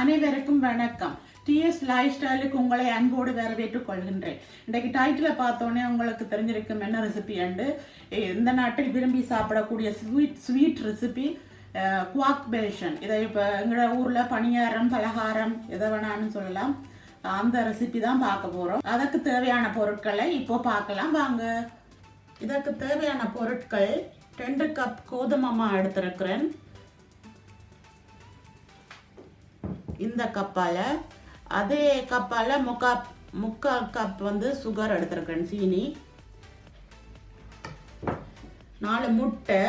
அனைவருக்கும் வணக்கம். DS life ஸ்டைலுக்கு உங்களை அன்போடு வரவேற்றுக் கொள்கின்றேன். இன்றைக்கு டைட்டில் பார்த்தோன்னே உங்களுக்கு தெரிஞ்சிருக்கும் என்ன ரெசிபி அண்டு இந்த நாட்டில் விரும்பி சாப்பிடக்கூடிய ஸ்வீட் ரெசிபி குவாக்பெல்ஷன். இதை இப்போ எங்களோட ஊரில் பணியாரம் பலகாரம் எதை வேணான்னு சொல்லலாம். அந்த ரெசிபி தான் பார்க்க போகிறோம். அதுக்கு தேவையான பொருட்களை இப்போ பார்க்கலாம் வாங்க. இதற்கு தேவையான பொருட்கள் 2 கப் கோதுமை மாவு எடுத்திருக்கிறேன். இந்த கப்பால் அதே கப்பால் முக்கால் கப் வந்து சுகர் எடுத்துருக்கேன், சீனி, 4 முட்டை,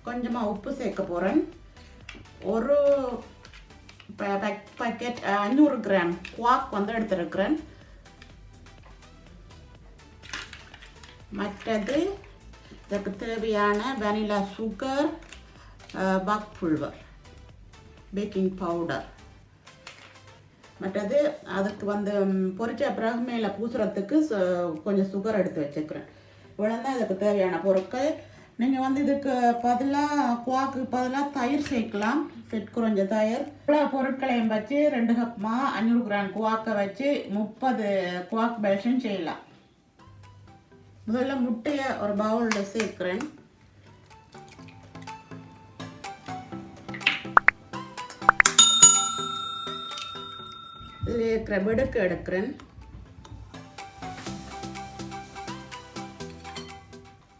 கொஞ்சமாக உப்பு சேர்க்க போகிறேன், ஒரு பாக்கெட் 500 கிராம் குவாக் வந்து எடுத்துருக்கிறேன். மற்றது இதற்கு தேவையான வெனிலா சுகர், பக் புல்வர், பேக்கிங் பவுடர். மற்றது அதுக்கு வந்து பொரிச்ச பிறகு மேலே பூசுறதுக்கு கொஞ்சம் சுகர் எடுத்து வச்சுக்கிறேன். இவ்வளோ தான் இதுக்கு தேவையான பொருட்கள். நீங்கள் வந்து இதுக்கு பதிலாக குவாக்கு பதிலாக தயிர் சேர்க்கலாம், ஃபெட் குறைஞ்ச தயிர். இவ்வளோ பொருட்களையும் வச்சு 2 கப் மா 500 கிராம் குவாக்கை வச்சு 30 குவாக் பெல்ஷன் செய்யலாம். முதல்ல முட்டையை ஒரு பவுலில் சேர்க்குறேன். இதில் இருக்கிற வெடுக்கு எடுக்கிறேன்.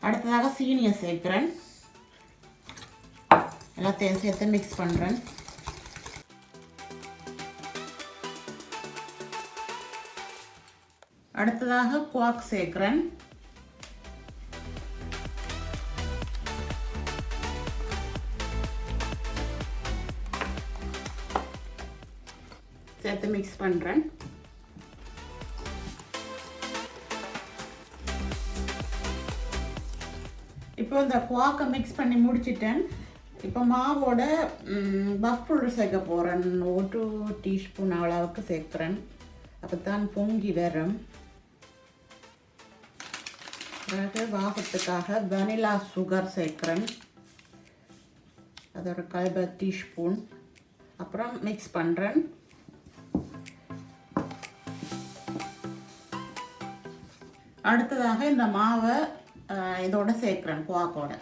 அடுத்ததாக சீனியை சேர்க்கிறேன். எல்லாத்தையும் சேர்த்து மிக்ஸ் பண்ணுறேன். அடுத்ததாக குவாக் சேர்க்கிறேன். சேர்த்து மிக்ஸ் பண்ணுறேன். இப்போ இந்த குவாக்கை மிக்ஸ் பண்ணி முடிச்சிட்டேன். இப்போ மாவோட பக் பவுடர் சேர்க்க போகிறேன். 1 டீஸ்பூன் அளவுக்கு சேர்க்குறேன். அப்போ தான் பொங்கி வரும். பிறகு வாசத்துக்காக வெனிலா சுகர் சேர்க்குறேன். அதோட 1/4 டீஸ்பூன். அப்புறம் மிக்ஸ் பண்ணுறேன். அடுத்ததாக இந்த மாவை இதோட சேர்க்குறேன், குவாக்கோட.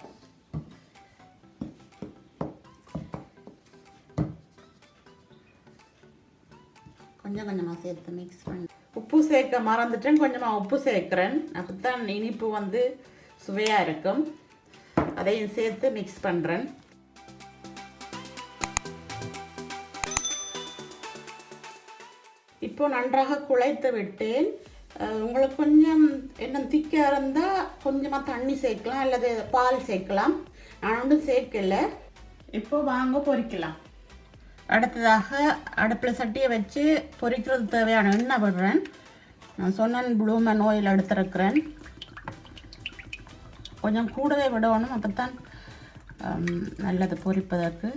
கொஞ்சம் கொஞ்சமாக சேர்த்து மிக்ஸ் பண்ணி உப்பு சேர்க்க மறந்துட்டேன். கொஞ்சமாக உப்பு சேர்க்குறேன். அப்போதான் இனிப்பு வந்து சுவையாக இருக்கும். அதையும் சேர்த்து மிக்ஸ் பண்ணுறேன். இப்போ நன்றாக குழைத்து விட்டேன். உங்களுக்கு கொஞ்சம் இன்னும் திக்காக இருந்தால் கொஞ்சமாக தண்ணி சேர்க்கலாம், அல்லது பால் சேர்க்கலாம். நான் ஒன்றும் சேர்க்கல. இப்போ வாங்க பொரிக்கலாம். அடுத்ததாக அடுப்பில் சட்டியை வச்சு பொரிக்கிறது தேவையான எண்ணெய் விடுறேன். நான் சொன்னேன் ப்ளூமன் ஆயில் எடுத்துருக்கிறேன். கொஞ்சம் கூடவே விடணும், அப்போ தான் நல்லது பொரிப்பதற்கு.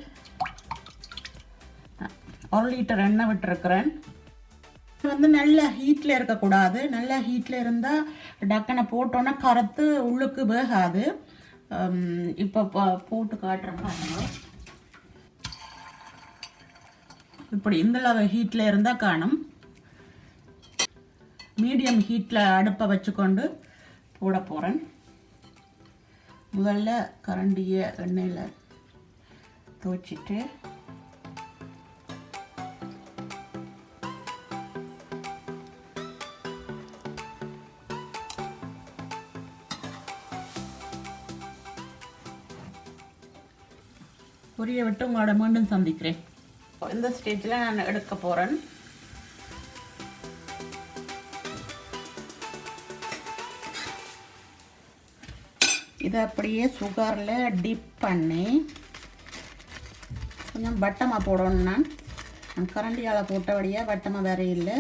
1 லிட்டர் எண்ணெய் விட்டுருக்கிறேன். வந்து நல்ல ஹீட்டில் இருக்கக்கூடாது. நல்ல ஹீட்டில் இருந்தால் டக்கனை போட்டோன்னா கரைத்து உள்ளுக்கு வேகாது. இப்போ போட்டு காட்டுறேன். இப்படி இந்த அளவு ஹீட்டில் இருந்தால் காணும். மீடியம் ஹீட்டில் அடுப்பை வச்சுக்கொண்டு போட போகிறேன். முதல்ல கரண்டியை எண்ணெயில் துவச்சிட்டு பொரிய விட்டு உங்களோட மீண்டும் சந்திக்கிறேன். இந்த ஸ்டேஜில் நான் எடுக்க போகிறேன். இதை அப்படியே சுகரில் டிப் பண்ணி கொஞ்சம் வட்டமாக போடணும். நான் கரண்டியால் போட்டபடியாக வட்டமாக வேற இல்லை.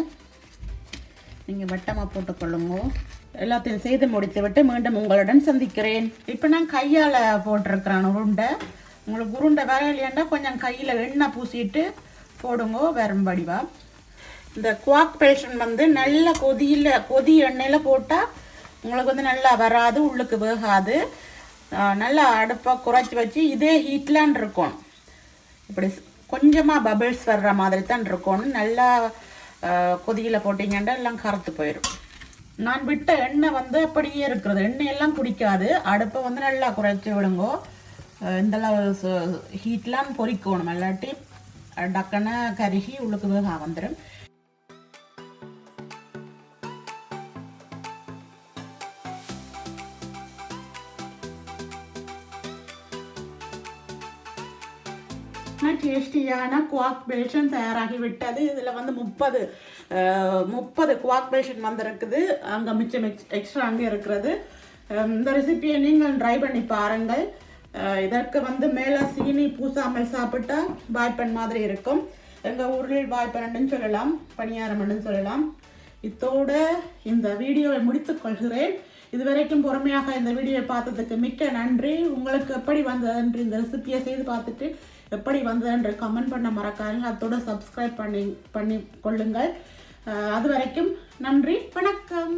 நீங்கள் வட்டமாக போட்டுக்கொள்ளுங்க. எல்லாத்தையும் செய்து முடித்து விட்டு மீண்டும் உங்களுடன் சந்திக்கிறேன். இப்போ நான் கையால் போட்டிருக்கிறேன் உருண்டை. உங்களுக்கு உருண்டை வர இல்லையாண்டா கொஞ்சம் கையில் எண்ணெய் பூசிட்டு போடுங்க, வரும் வடிவா. இந்த குவாக் பெல்ஷன் வந்து நல்ல கொதி எண்ணெயில் போட்டால் உங்களுக்கு வந்து நல்லா வராது, உள்ளுக்கு வேகாது. நல்லா அடுப்பை குறைச்சி வச்சு இதே ஹீட்லான் இருக்கும். இப்படி கொஞ்சமாக பபிள்ஸ் வர்ற மாதிரி தான் இருக்கணும். நல்லா கொதியில் போட்டிங்கன்னா எல்லாம் கറുத்து போயிடும். நான் விட்ட எண்ணெய் வந்து அப்படியே இருக்கிறது, எண்ணெயெல்லாம் குடிக்காது. அடுப்பை வந்து நல்லா குறைச்சி விடுங்கோ. இந்த ஹீட்லாம் பொரிக்கணும், இல்லாட்டி டக்குன்னு கருகி உள்ளுக்கு வேக வந்துடும். டேஸ்டியான குவாக் பேஷன் தயாராகிவிட்டது. இதில் வந்து 30 குவாக் பேஷன் வந்திருக்குது. அங்கே மிச்சம் எக்ஸ்ட்ரா அங்கே இருக்கிறது. இந்த ரெசிபியை நீங்கள் ட்ரை பண்ணி பாருங்கள். இதற்கு வந்து மேலே சீனி பூசாமல் சாப்பிட்டா வாய்ப்பன் மாதிரி இருக்கும். எங்கள் ஊரில் வாய்ப்பன்னு சொல்லலாம், பணியாரம்னு சொல்லலாம். இத்தோட இந்த வீடியோவை முடித்துக் கொள்கிறேன். இதுவரைக்கும் பொறுமையாக இந்த வீடியோவை பார்த்ததுக்கு மிக்க நன்றி. உங்களுக்கு எப்படி வந்ததுன்று இந்த ரெசிபியை செய்து பார்த்துட்டு எப்படி வந்ததுன்ற கமெண்ட் பண்ண மறக்காதீங்க. அதோட சப்ஸ்கிரைப் பண்ணி கொள்ளுங்கள். அது வரைக்கும் நன்றி, வணக்கம்.